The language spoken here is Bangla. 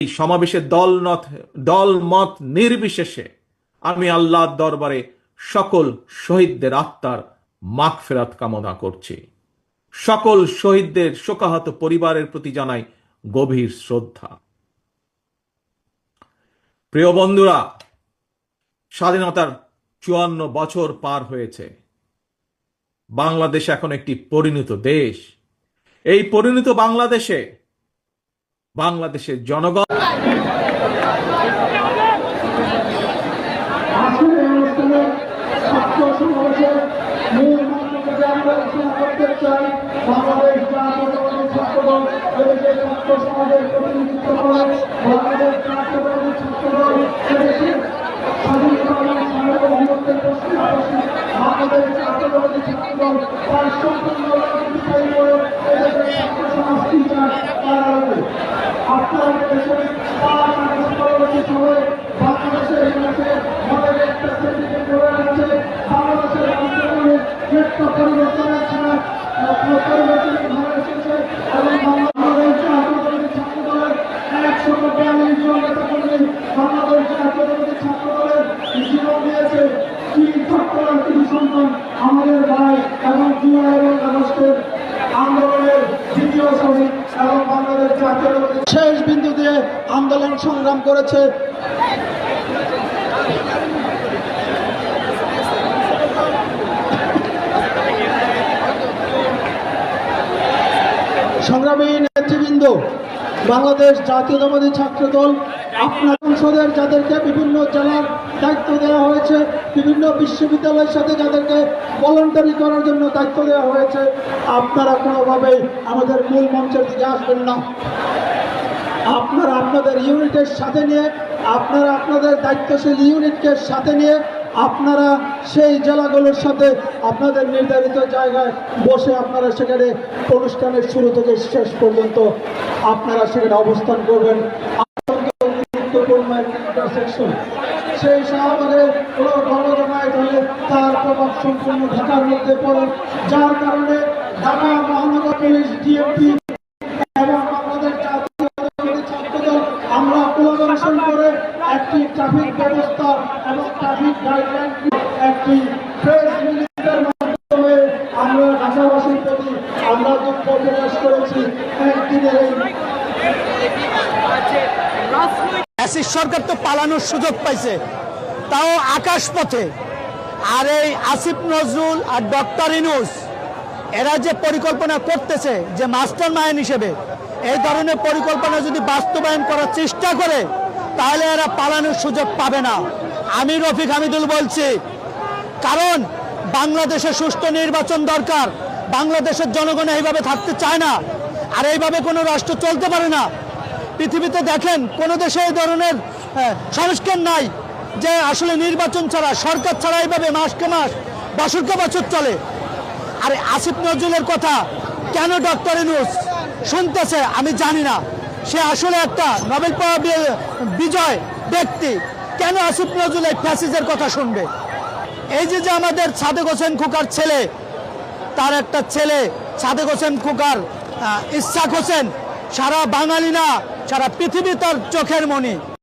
এই সমাবেশে দল মত নির্বিশেষে আমি আল্লাহর দরবারে সকল শহীদদের আত্মার মাগফিরাত কামনা করছি। সকল শহীদদের শোকাহত পরিবারের প্রতি জানাই গভীর শ্রদ্ধা। প্রিয় বন্ধুরা, স্বাধীনতার 54 বছর পার হয়েছে। বাংলাদেশ এখন একটি পরিণত দেশ। এই পরিণত বাংলাদেশের জনগণ আমাদের ভাই এবং আগস্টের আন্দোলনের দ্বিতীয় শহীদ এবং বাংলাদেশ জাতীয় শেষ বিন্দু দিয়ে আন্দোলন সংগ্রাম করেছে। সংগ্রামী নেতৃবৃন্দ, বাংলাদেশ জাতীয়তাবাদী ছাত্র দল আপনার সংসদের যাদেরকে বিভিন্ন জেলার দায়িত্ব দেওয়া হয়েছে, বিভিন্ন বিশ্ববিদ্যালয়ের সাথে যাদেরকে ভলান্টারি করার জন্য দায়িত্ব দেওয়া হয়েছে, আপনারা কোনোভাবেই আমাদের মূল মঞ্চের দিকে আসবেন না। আপনারা আপনাদের ইউনিটের সাথে নিয়ে, আপনারা আপনাদের দায়িত্বশীল ইউনিটকে সাথে নিয়ে আপনারা সেই জেলাগুলোর সাথে আপনাদের নির্ধারিত জায়গায় বসে আপনারা সেখানে অনুষ্ঠানের শুরু থেকে শেষ পর্যন্ত আপনারা সেখানে অবস্থান করবেন। গুরুত্বপূর্ণ ইন্টারসেকশন, সেই শাহবাগে কোনো গণজমায়েত হলে তার প্রভাব সম্পূর্ণ ঢাকার মধ্যে পড়ে, যার কারণে ঢাকা মহানগর পুলিশ, ডিএমপি এবং আমাদের জাতীয়তাবাদী ছাত্রদল আমরা কোলাবোরেশন করে একটি ট্রাফিক ব্যবস্থা এবং ট্রাফিক গাইডলাইন একটি প্রেস রিলিজের মাধ্যমে আমরা ঢাকাবাসীর প্রতি আমরা দুঃখ প্রকাশ করেছি। একদিনের এই সরকার তো পালানোর সুযোগ পাইছে, তাও আকাশ পথে। আর এই আসিফ নজরুল আর ডক্টর ইউনূস এরা যে পরিকল্পনা করতেছে যে মাস্টার মাইন্ড হিসেবে, এই ধরনের পরিকল্পনা যদি বাস্তবায়ন করার চেষ্টা করে তাহলে এরা পালানোর সুযোগ পাবে না। আমি রফিক হামিদুল বলছি, কারণ বাংলাদেশে সুষ্ঠু নির্বাচন দরকার। বাংলাদেশের জনগণ এইভাবে থাকতে চায় না, আর এইভাবে কোনো রাষ্ট্র চলতে পারে না। পৃথিবীতে দেখেন কোনো দেশে এই ধরনের সংস্কার নাই যে আসলে নির্বাচন ছাড়া, সরকার ছাড়া এইভাবে মাসকে মাস, বছরকে বছর চলে। আর আসিফ নজরুলের কথা কেন ডক্টর ইউনূস শুনতেছে আমি জানি না। সে আসলে একটা নোবেল বিজয় ব্যক্তি, কেন আসিফ নজরুল এই ফ্যাসিজের কথা শুনবে? এই যে আমাদের সাদেক হোসেন খোকার ছেলে, তার একটা ছেলে সাদেক হোসেন খোকার, ইসহাক হোসেন, সারা বাঙালি না সারা পৃথিবী তার চোখের মণি।